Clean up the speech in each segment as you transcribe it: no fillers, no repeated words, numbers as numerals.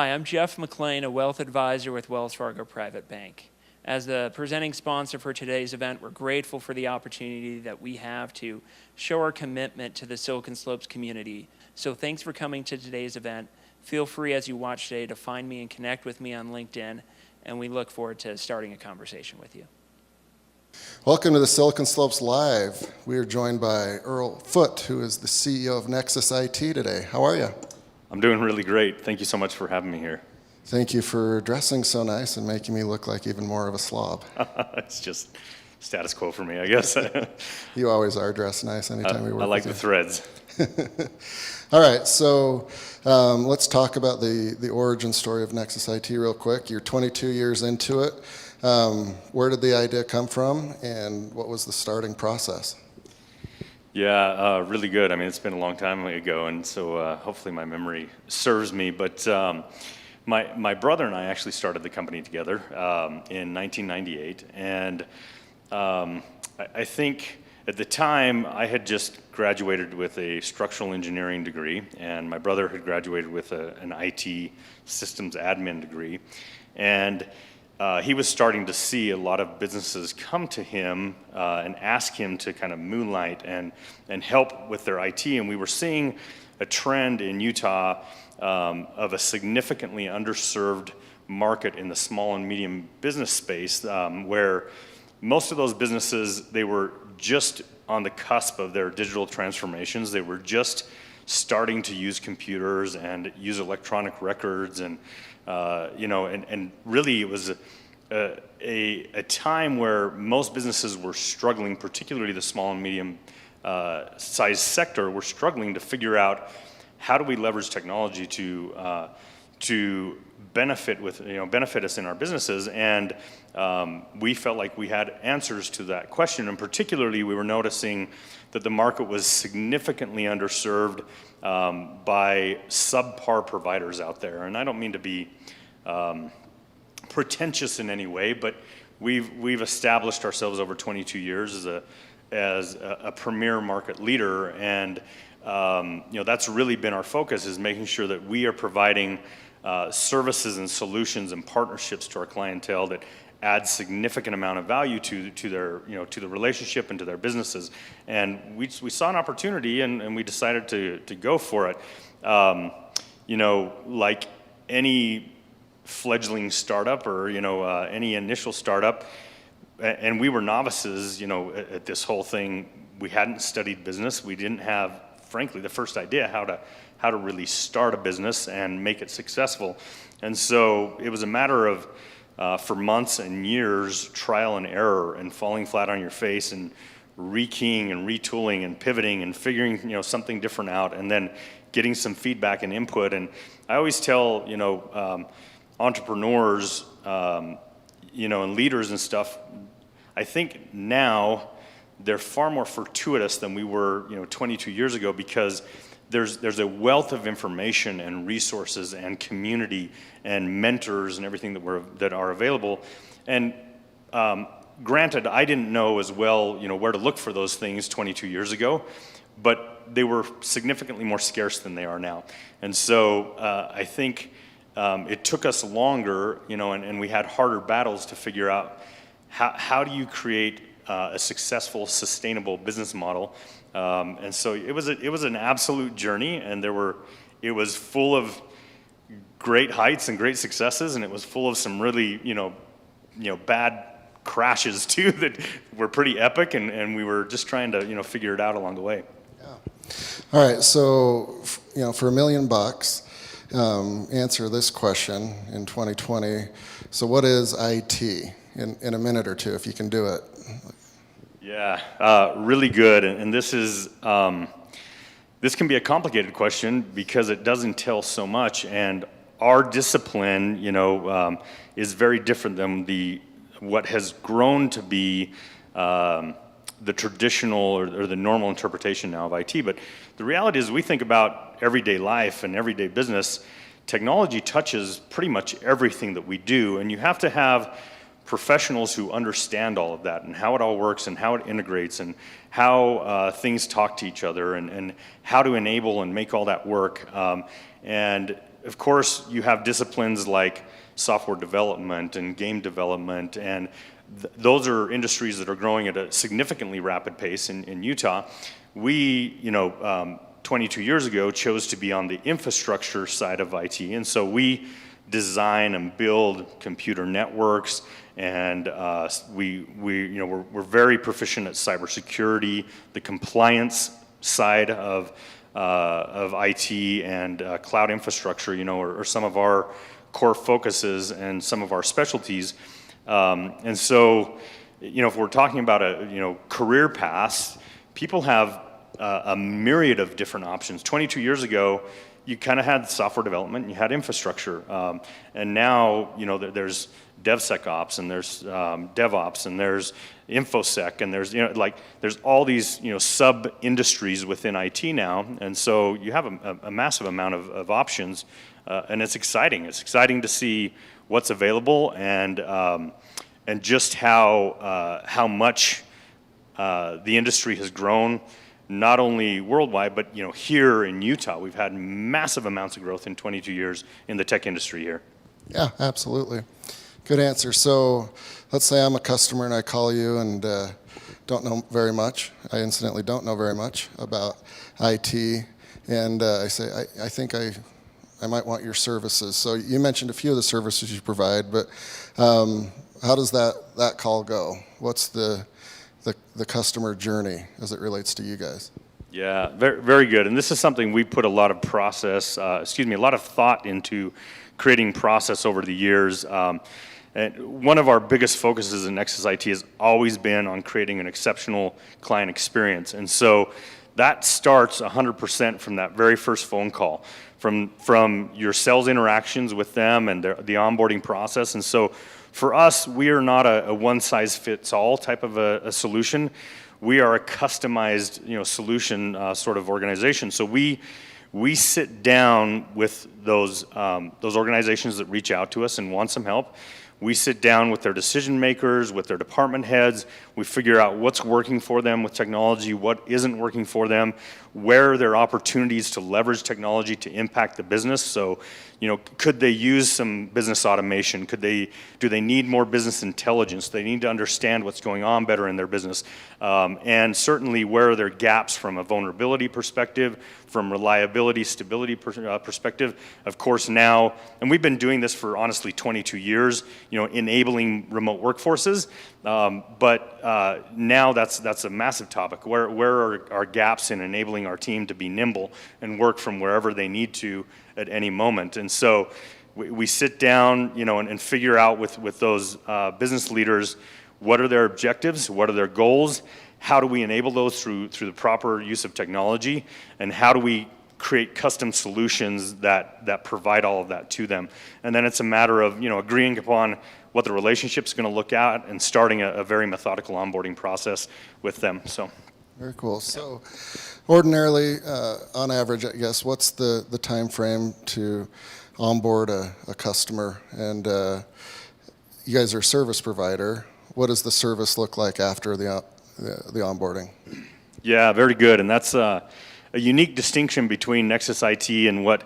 Hi, I'm Jeff McLean, a wealth advisor with Wells Fargo Private Bank. As the presenting sponsor for today's event, we're grateful for the opportunity that we have to show our commitment to the Silicon Slopes community. So thanks for coming to today's event. Feel free as you watch today to find me and connect with me on LinkedIn, and we look forward to starting a conversation with you. Welcome to the Silicon Slopes Live. We are joined by Earl Foote, who is the CEO of Nexus IT today. How are you? I'm doing really great. Thank you so much for having me here. Thank you for dressing so nice and making me look like even more of a slob. It's just status quo for me, I guess. You always are dressed nice anytime we work I like with the threads. All right, so let's talk about the origin story of Nexus IT real quick. You're 22 years into it. Where did the idea come from, and what was the starting process? Yeah, really good. I mean, it's been a long time ago, and so hopefully my memory serves me. But my brother and I actually started the company together in 1998, and I think at the time I had just graduated with a structural engineering degree, and my brother had graduated with an IT systems admin degree, and he was starting to see a lot of businesses come to him and ask him to kind of moonlight and help with their IT. And we were seeing a trend in Utah of a significantly underserved market in the small and medium business space where most of those businesses, they were just on the cusp of their digital transformations. They were just starting to use computers and use electronic records, and and really it was a time where most businesses were struggling, particularly the small and medium sized sector, were struggling to figure out how do we leverage technology to benefit us in our businesses. And we felt like we had answers to that question, and particularly we were noticing that the market was significantly underserved by subpar providers out there. And I don't mean to be pretentious in any way, but we've established ourselves over 22 years as a premier market leader, and that's really been our focus, is making sure that we are providing services and solutions and partnerships to our clientele that add significant amount of value to their to the relationship and to their businesses. And we saw an opportunity, and we decided to go for it. Like any fledgling startup or any initial startup, and we were novices at this whole thing. We hadn't studied business. We didn't have, frankly, the first idea how to really start a business and make it successful. And so it was a matter of for months and years, trial and error, and falling flat on your face, and rekeying and retooling and pivoting and figuring something different out, and then getting some feedback and input. And I always tell entrepreneurs and leaders and stuff, I think now they're far more fortuitous than we were 22 years ago, because there's a wealth of information and resources and community and mentors and everything that are available. And granted, I didn't know as well where to look for those things 22 years ago, but they were significantly more scarce than they are now. And so I think it took us longer, and we had harder battles to figure out how do you create a successful, sustainable business model. And so it was an absolute journey, and it was full of great heights and great successes, and it was full of some really bad crashes too that were pretty epic, and we were just trying to figure it out along the way. Yeah. All right. So for $1 million, answer this question in 2020. So what is IT in a minute or two, if you can do it? Yeah, really good. And this can be a complicated question because it does entail so much, and our discipline, is very different than what has grown to be the traditional or the normal interpretation now of IT. But the reality is, we think about everyday life and everyday business. Technology touches pretty much everything that we do, and you have to have professionals who understand all of that and how it all works and how it integrates and how things talk to each other and how to enable and make all that work. And of course, you have disciplines like software development and game development, and those are industries that are growing at a significantly rapid pace in Utah. We, 22 years ago, chose to be on the infrastructure side of IT, and so we design and build computer networks, and we're very proficient at cybersecurity, the compliance side of IT and cloud infrastructure, are some of our core focuses and some of our specialties. And so, if we're talking about career paths, people have a myriad of different options. 22 years ago, you kind of had software development, and you had infrastructure, and now there's DevSecOps, and there's DevOps, and there's InfoSec, and there's all these sub industries within IT now, and so you have a massive amount of options, and it's exciting. It's exciting to see what's available, and just how much the industry has grown. Not only worldwide, but here in Utah, we've had massive amounts of growth in 22 years in the tech industry here. Yeah, absolutely. Good answer. So let's say I'm a customer and I call you and don't know very much. I incidentally don't know very much about IT, and I say, I think I might want your services. So you mentioned a few of the services you provide, but how does that call go? What's the customer journey as it relates to you guys? Yeah, very, very good. And this is something we put a lot of a lot of thought into creating process over the years. And one of our biggest focuses in Nexus IT has always been on creating an exceptional client experience. And so that starts 100% from that very first phone call, from your sales interactions with them and the onboarding process. And so for us, we are not a one-size-fits-all type of a solution. We are a customized, solution sort of organization. So we sit down with those organizations that reach out to us and want some help. We sit down with their decision makers, with their department heads. We figure out what's working for them with technology, what isn't working for them, where are there opportunities to leverage technology to impact the business. So, could they use some business automation? Do they need more business intelligence? They need to understand what's going on better in their business. And certainly, where are there gaps from a vulnerability perspective, from reliability, stability perspective? Of course now, and we've been doing this for honestly 22 years, enabling remote workforces. But now that's a massive topic. Where are our gaps in enabling our team to be nimble and work from wherever they need to at any moment? And so we sit down, and figure out with those business leaders, what are their objectives, what are their goals, how do we enable those through the proper use of technology, and how do we create custom solutions that provide all of that to them. And then it's a matter of agreeing upon what the relationship's going to look at and starting a very methodical onboarding process with them. So very cool. So ordinarily, on average, I guess, what's the time frame to onboard a customer? And you guys are a service provider. What does the service look like after the onboarding? Yeah, very good. And that's a unique distinction between Nexus IT and what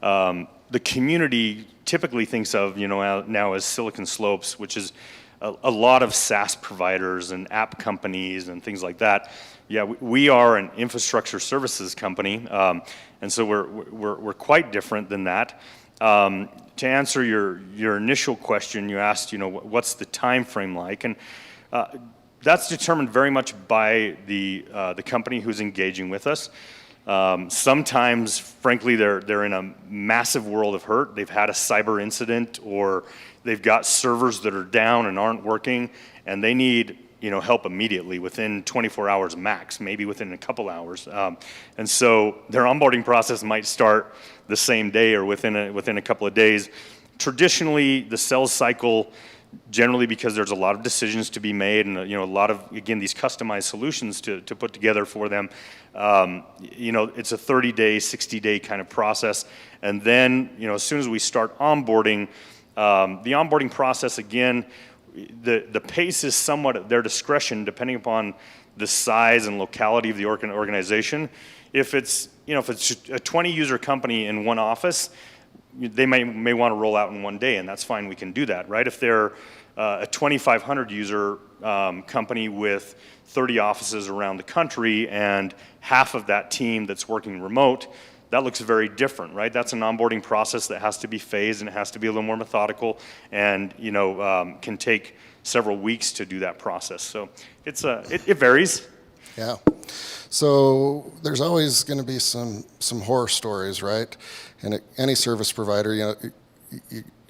the community typically thinks of, now as Silicon Slopes, which is a lot of SaaS providers and app companies and things like that. Yeah, we are an infrastructure services company, and so we're quite different than that. To answer your initial question, you asked, what's the time frame like, and that's determined very much by the company who's engaging with us. Sometimes, frankly, they're in a massive world of hurt. They've had a cyber incident, or they've got servers that are down and aren't working, and they need help immediately, within 24 hours max, maybe within a couple hours. And so their onboarding process might start the same day or within a couple of days. Traditionally, the sales cycle, generally because there's a lot of decisions to be made and a lot of, again, these customized solutions to put together for them, it's a 30-day, 60-day kind of process. And then, as soon as we start onboarding, the onboarding process, again, the pace is somewhat at their discretion depending upon the size and locality of the organization. If it's a 20-user company in one office, they may want to roll out in one day, and that's fine, we can do that, right? If they're a 2,500 user company with 30 offices around the country and half of that team that's working remote, that looks very different, right? That's an onboarding process that has to be phased and it has to be a little more methodical, and can take several weeks to do that process. So it varies. Yeah. So there's always going to be some horror stories, right? And any service provider, you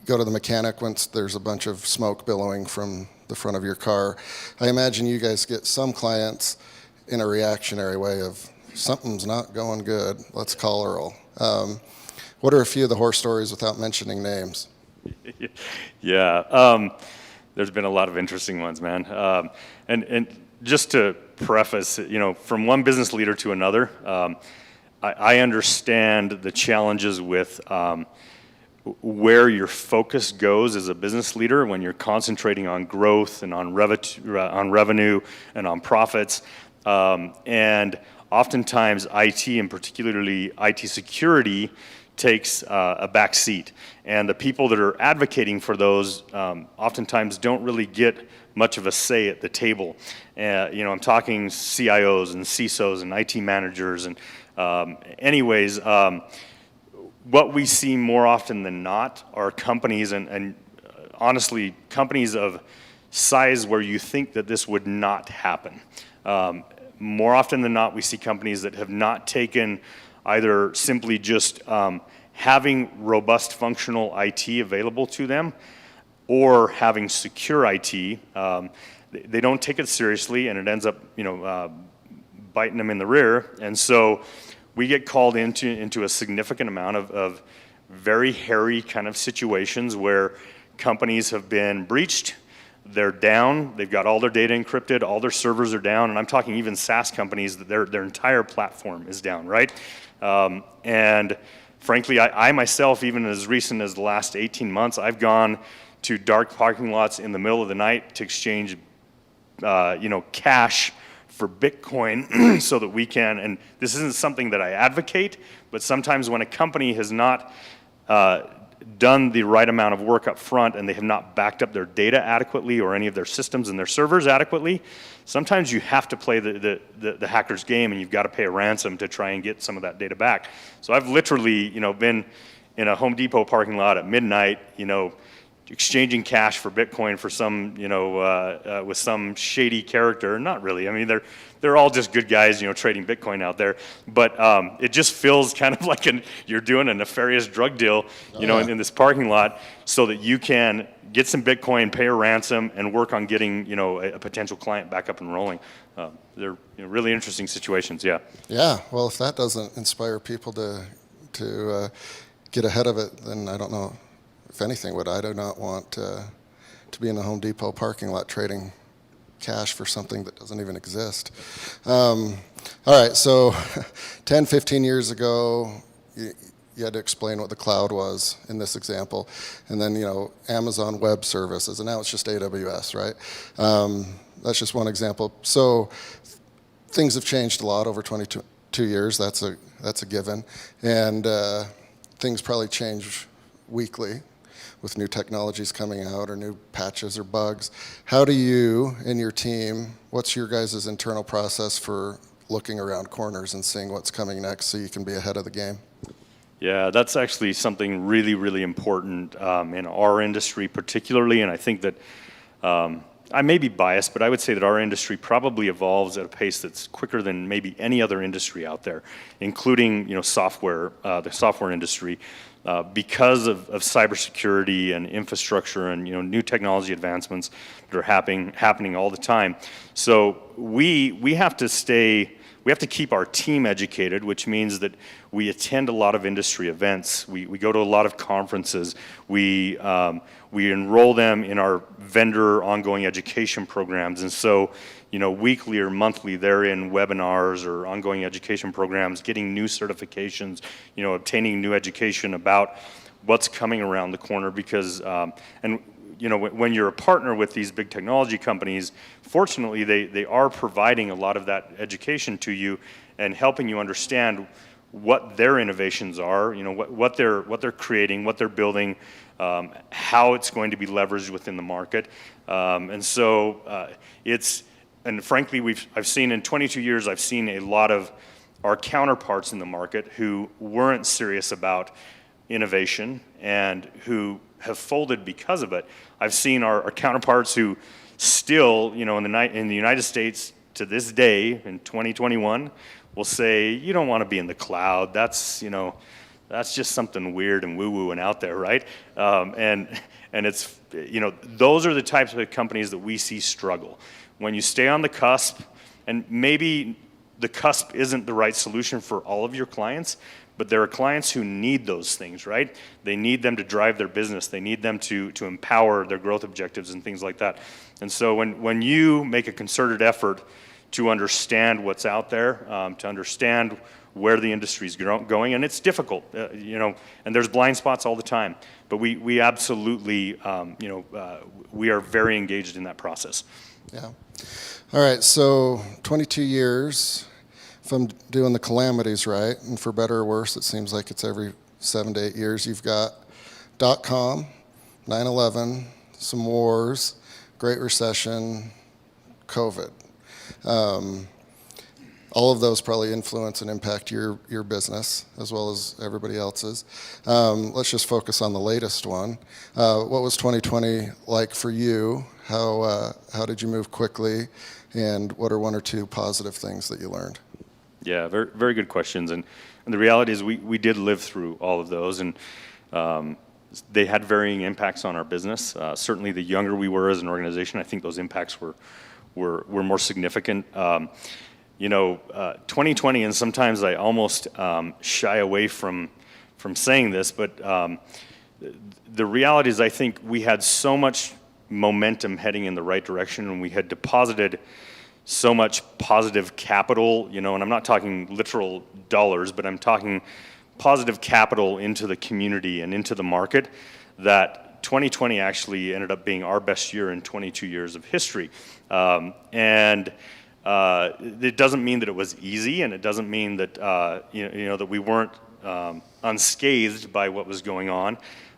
go to the mechanic once there's a bunch of smoke billowing from the front of your car. I imagine you guys get some clients in a reactionary way of something's not going good, let's call Earl. What are a few of the horror stories without mentioning names? Yeah, there's been a lot of interesting ones, man. And just to preface, from one business leader to another, I understand the challenges with where your focus goes as a business leader when you're concentrating on growth and on revenue and on profits. And oftentimes IT, and particularly IT security, takes a back seat. And the people that are advocating for those oftentimes don't really get much of a say at the table. I'm talking CIOs and CISOs and IT managers. And what we see more often than not are companies, and honestly, companies of size where you think that this would not happen. More often than not, we see companies that have not taken either simply just having robust functional IT available to them or having secure IT. They don't take it seriously, and it ends up biting them in the rear. And so we get called into a significant amount of very hairy kind of situations where companies have been breached. They're down, they've got all their data encrypted, all their servers are down, and I'm talking even SaaS companies, that their entire platform is down, right? And frankly, I myself, even as recent as the last 18 months, I've gone to dark parking lots in the middle of the night to exchange cash for Bitcoin so that we can, and this isn't something that I advocate, but sometimes when a company has not done the right amount of work up front and they have not backed up their data adequately or any of their systems and their servers adequately, sometimes you have to play the hacker's game, and you've got to pay a ransom to try and get some of that data back. So I've literally been in a Home Depot parking lot at midnight, exchanging cash for Bitcoin for some, with some shady character. Not really. I mean, they're all just good guys, trading Bitcoin out there. But it just feels kind of like you're doing a nefarious drug deal, in this parking lot, so that you can get some Bitcoin, pay a ransom, and work on getting, a potential client back up and rolling. They're really interesting situations. Yeah. Yeah. Well, if that doesn't inspire people to get ahead of it, then I don't know. If anything, would I do not want to be in the Home Depot parking lot trading cash for something that doesn't even exist. All right, so 10, 15 years ago, you had to explain what the cloud was in this example. And then, Amazon Web Services, and now it's just AWS, right? That's just one example. So things have changed a lot over 22 years. That's a given. And things probably change weekly with new technologies coming out or new patches or bugs. How do you and your team, what's your guys' internal process for looking around corners and seeing what's coming next so you can be ahead of the game? Yeah, that's actually something really, really important in our industry particularly, and I think that I may be biased, but I would say that our industry probably evolves at a pace that's quicker than maybe any other industry out there, including software, the software industry. Because of cybersecurity and infrastructure and new technology advancements that are happening all the time. So we have to keep our team educated, which means that we attend a lot of industry events. We go to a lot of conferences. We enroll them in our vendor ongoing education programs, and so weekly or monthly they're in webinars or ongoing education programs, getting new certifications, obtaining new education about what's coming around the corner. Because when you're a partner with these big technology companies, fortunately they are providing a lot of that education to you and helping you understand what their innovations are, what they're creating, what they're building, how it's going to be leveraged within the market. And so and frankly, I've seen in 22 years, I've seen a lot of our counterparts in the market who weren't serious about innovation and who have folded because of it. I've seen our counterparts who still, in the United States to this day in 2021, will say, you don't want to be in the cloud. That's just something weird and woo-woo and out there, right? And it's, those are the types of companies that we see struggle. When you stay on the cusp, and maybe the cusp isn't the right solution for all of your clients, but there are clients who need those things, right? They need them to drive their business. They need them to empower their growth objectives and things like that. And so when you make a concerted effort to understand what's out there, to understand where the industry's going, and it's difficult, and there's blind spots all the time, but we absolutely, we are very engaged in that process. Yeah. All right, so 22 years, if I'm doing the calamities right, and for better or worse, it seems like it's every 7 to 8 years, you've got .com, 9/11, some wars, Great Recession, COVID. All of those probably influence and impact your business as well as everybody else's. Let's just focus on the latest one. What was 2020 like for you? How did you move quickly? And what are one or two positive things that you learned? Yeah, very, very good questions. And the reality is we did live through all of those, and they had varying impacts on our business. Certainly the younger we were as an organization, I think those impacts were more significant. 2020, and sometimes I almost shy away from saying this, but the reality is I think we had so much momentum heading in the right direction, and we had deposited so much positive capital, and I'm not talking literal dollars, but I'm talking positive capital into the community and into the market, that 2020 actually ended up being our best year in 22 years of history. And it doesn't mean that it was easy, and it doesn't mean that that we weren't unscathed by what was going on.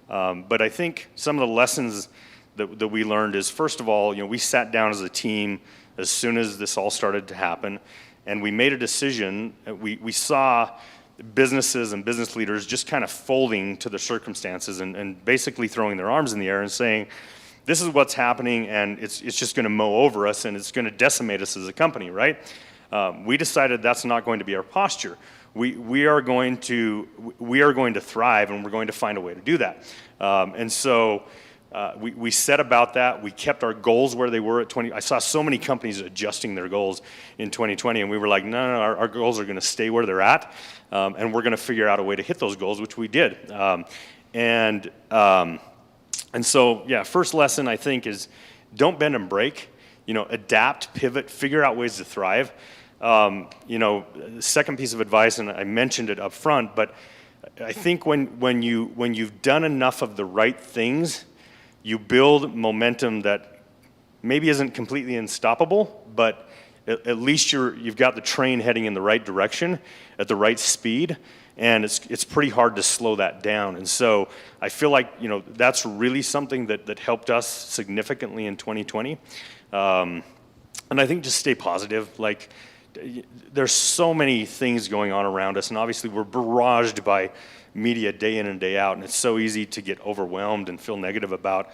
But I think some of the lessons that we learned is, first of all, we sat down as a team as soon as this all started to happen, and we made a decision. We saw businesses and business leaders just kind of folding to the circumstances and basically throwing their arms in the air and saying, this is what's happening, and it's just going to mow over us, and it's going to decimate us as a company, right? We decided that's not going to be our posture. We are going to thrive, and we're going to find a way to do that. And so we set about that. We kept our goals where they were at 20. I saw so many companies adjusting their goals in 2020, and we were like, no, our goals are going to stay where they're at, and we're going to figure out a way to hit those goals, which we did. And so, yeah, first lesson I think is don't bend and break. Adapt, pivot, figure out ways to thrive. The second piece of advice, and I mentioned it up front, but I think when you've done enough of the right things, you build momentum that maybe isn't completely unstoppable, but at least you've got the train heading in the right direction at the right speed, and it's pretty hard to slow that down. And so I feel like that's really something that helped us significantly in 2020. And I think just stay positive. Like, there's so many things going on around us, and obviously we're barraged by media day in and day out, and it's so easy to get overwhelmed and feel negative about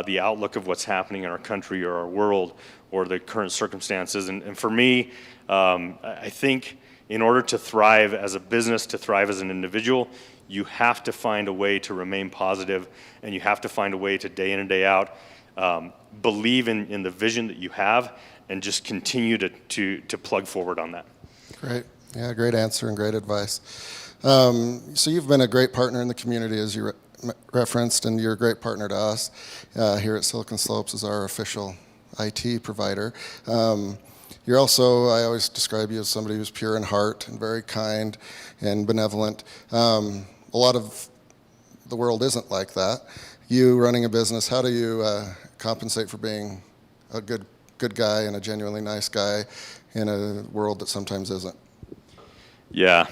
the outlook of what's happening in our country or our world or the current circumstances. And for me, I think in order to thrive as a business, to thrive as an individual, you have to find a way to remain positive, and you have to find a way to day in and day out believe in the vision that you have, and just continue to plug forward on that. Great. Yeah, great answer and great advice. So you've been a great partner in the community, as you referenced, and you're a great partner to us here at Silicon Slopes as our official IT provider. You're also, I always describe you as somebody who's pure in heart and very kind and benevolent. A lot of the world isn't like that. You running a business, how do you compensate for being a good guy and a genuinely nice guy in a world that sometimes isn't? Yeah,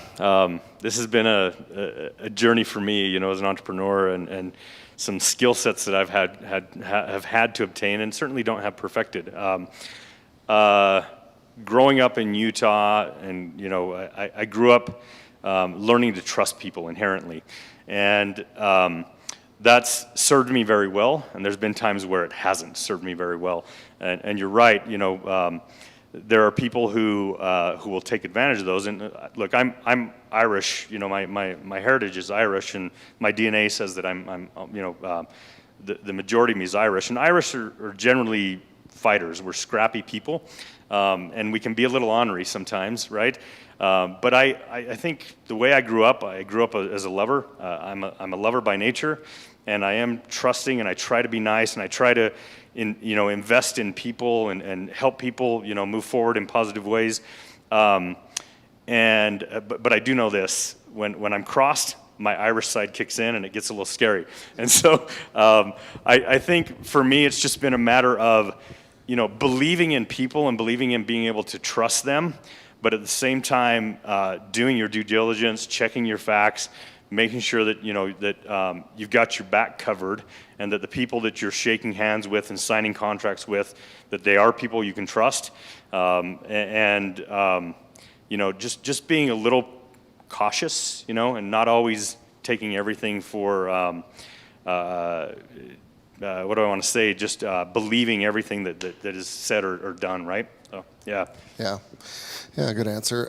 this has been a journey for me, you know, as an entrepreneur, and some skill sets that I've have had to obtain, and certainly don't have perfected. Growing up in Utah, and you know, I grew up learning to trust people inherently, and that's served me very well. And there's been times where it hasn't served me very well. And you're right, you know. There are people who will take advantage of those. And look, I'm Irish. You know, my heritage is Irish, and my DNA says that I'm you know, the majority of me is Irish. And Irish are generally fighters. We're scrappy people, and we can be a little ornery sometimes, right? But I think the way I grew up as a lover. I'm a lover by nature, and I am trusting, and I try to be nice, and I try to invest in people and help people, you know, move forward in positive ways. But I do know this: when I'm crossed, my Irish side kicks in, and it gets a little scary. And so I think for me, it's just been a matter of, you know, believing in people and believing in being able to trust them, but at the same time doing your due diligence, checking your facts, making sure that that you've got your back covered, and that the people that you're shaking hands with and signing contracts with, that they are people you can trust, just being a little cautious, you know, and not always taking everything for what do I want to say? Just believing everything that is said or done, right? So yeah. Yeah, good answer.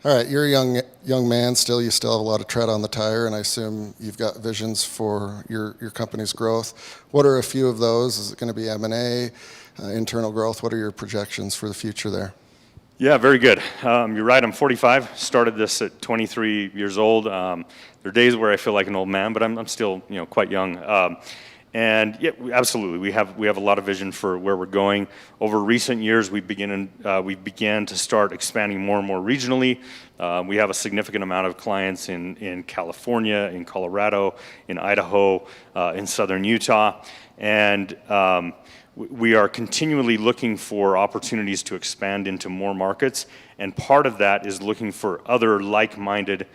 All right, you're a young man still. You still have a lot of tread on the tire, and I assume you've got visions for your company's growth. What are a few of those? Is it going to be M&A, internal growth? What are your projections for the future there? Yeah, very good. You're right, I'm 45. Started this at 23 years old. There are days where I feel like an old man, but I'm still, you know, quite young. And yeah, absolutely, we have a lot of vision for where we're going. Over recent years, we began to start expanding more and more regionally. We have a significant amount of clients in California, in Colorado, in Idaho, in southern Utah, and we are continually looking for opportunities to expand into more markets. And part of that is looking for other like-minded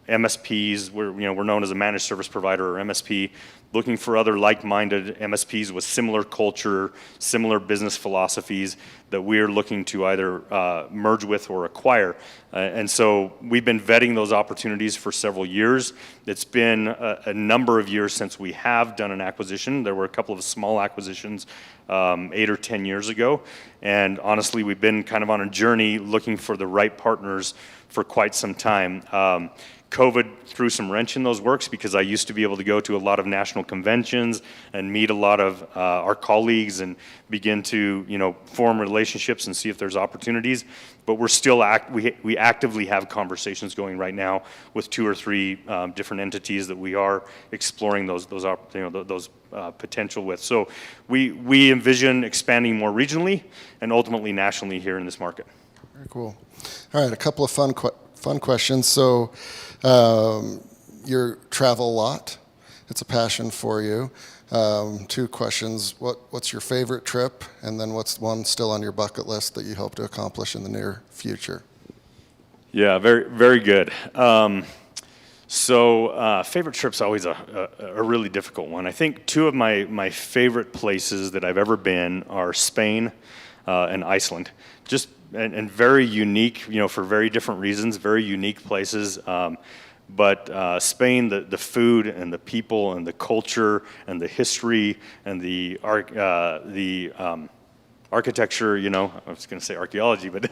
MSPs. We're known as a managed service provider, or MSP, looking for other like-minded MSPs with similar culture, similar business philosophies that we're looking to either merge with or acquire. And so we've been vetting those opportunities for several years. It's been a number of years since we have done an acquisition. There were a couple of small acquisitions 8 or 10 years ago. And honestly, we've been kind of on a journey looking for the right partners for quite some time. COVID threw some wrench in those works, because I used to be able to go to a lot of national conventions and meet a lot of our colleagues and begin to, you know, form relationships and see if there's opportunities. But we're still we actively have conversations going right now with 2 or 3 different entities that we are exploring those potential with. So we envision expanding more regionally and ultimately nationally here in this market. Very cool. All right, a couple of fun questions. So you travel a lot. It's a passion for you. 2 questions. What's your favorite trip? And then what's one still on your bucket list that you hope to accomplish in the near future? Yeah, very, very good. Favorite trip's always a really difficult one. I think 2 of my favorite places that I've ever been are Spain and Iceland. Just and very unique, you know, for very different reasons, very unique places. But Spain, the food and the people and the culture and the history and the architecture, you know, I was going to say archaeology, but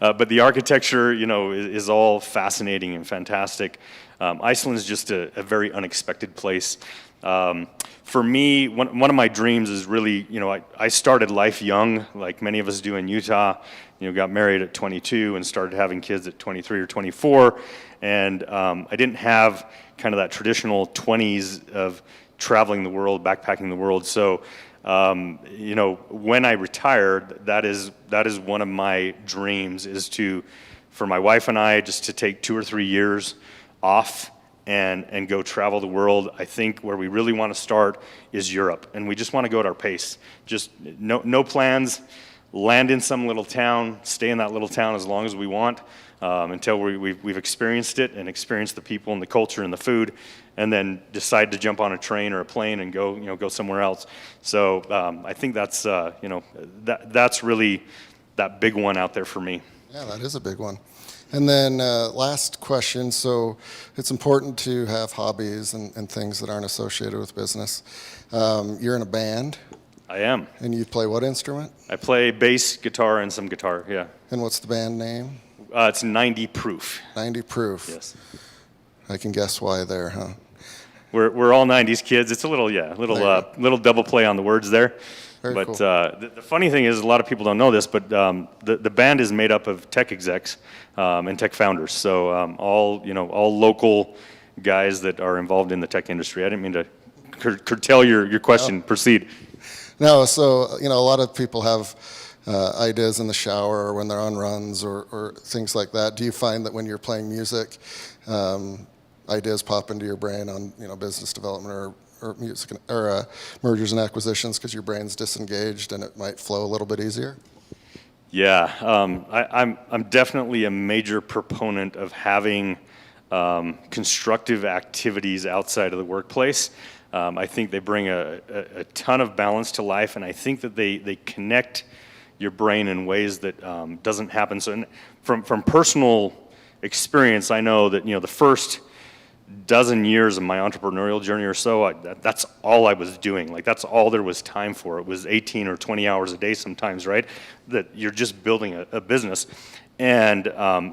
but the architecture, you know, is all fascinating and fantastic. Iceland is just a very unexpected place. For me, one of my dreams is really, you know, I started life young, like many of us do in Utah. You know, got married at 22 and started having kids at 23 or 24. And I didn't have kind of that traditional 20s of traveling the world, backpacking the world. So, you know, when I retired, that is one of my dreams, is for my wife and I just to take 2 or 3 years off and go travel the world. I think where we really want to start is Europe, and we just want to go at our pace. Just no plans. land in some little town, stay in that little town as long as we want, until we've experienced it and experienced the people and the culture and the food, and then decide to jump on a train or a plane and go somewhere else. So I think that's that's really that big one out there for me. Yeah, that is a big one. And then last question, so it's important to have hobbies and things that aren't associated with business. You're in a band. I am. And you play what instrument? I play bass, guitar, and some guitar, yeah. And what's the band name? It's 90 Proof. 90 Proof. Yes. I can guess why there, huh? We're all 90s kids. It's a little double play on the words there. Very but cool. The funny thing is, a lot of people don't know this, but the band is made up of tech execs and tech founders. So all local guys that are involved in the tech industry. I didn't mean to curtail your question. No. Proceed. No, so a lot of people have ideas in the shower or when they're on runs or things like that. Do you find that when you're playing music, ideas pop into your brain on business development or music or mergers and acquisitions because your brain's disengaged and it might flow a little bit easier? Yeah, I'm definitely a major proponent of having constructive activities outside of the workplace. I think they bring a ton of balance to life, and I think that they connect your brain in ways that doesn't happen. So from personal experience, I know that the first dozen years of my entrepreneurial journey or so, that's all I was doing. Like, that's all there was time for. It was 18 or 20 hours a day sometimes, right? That you're just building a business. And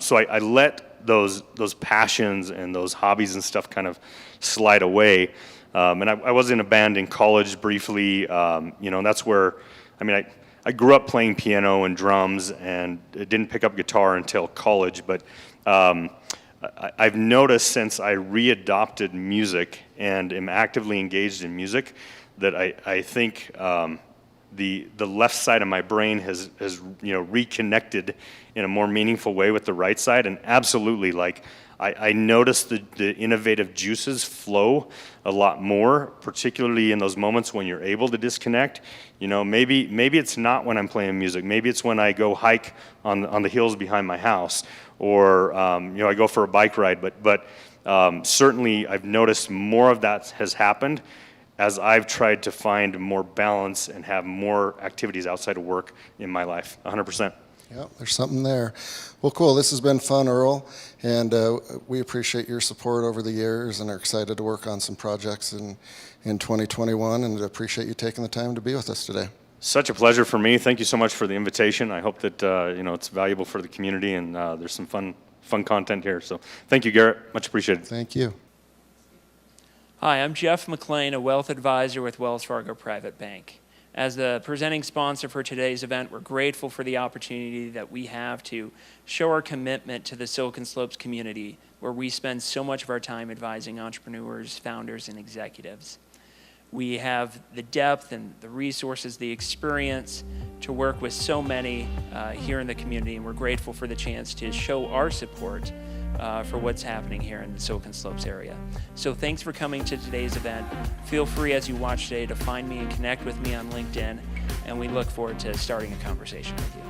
so I let those passions and those hobbies and stuff kind of slide away. And I was in a band in college briefly, and that's where, I grew up playing piano and drums and didn't pick up guitar until college, but I've noticed since I readopted music and am actively engaged in music that I think the left side of my brain has reconnected in a more meaningful way with the right side, and absolutely, like, I notice the innovative juices flow a lot more, particularly in those moments when you're able to disconnect. Maybe it's not when I'm playing music. Maybe it's when I go hike on the hills behind my house, or I go for a bike ride. But certainly I've noticed more of that has happened as I've tried to find more balance and have more activities outside of work in my life. 100%. Yeah, there's something there. Well, cool. This has been fun, Earl, and we appreciate your support over the years and are excited to work on some projects in 2021, and appreciate you taking the time to be with us today. Such a pleasure for me. Thank you so much for the invitation. I hope that it's valuable for the community, and there's some fun content here. So thank you, Garrett. Much appreciated. Thank you. Hi, I'm Jeff McLean, a wealth advisor with Wells Fargo Private Bank. As the presenting sponsor for today's event, we're grateful for the opportunity that we have to show our commitment to the Silicon Slopes community, where we spend so much of our time advising entrepreneurs, founders, and executives. We have the depth and the resources, the experience to work with so many here in the community, and we're grateful for the chance to show our support for what's happening here in the Silicon Slopes area. So thanks for coming to today's event. Feel free as you watch today to find me and connect with me on LinkedIn, and we look forward to starting a conversation with you.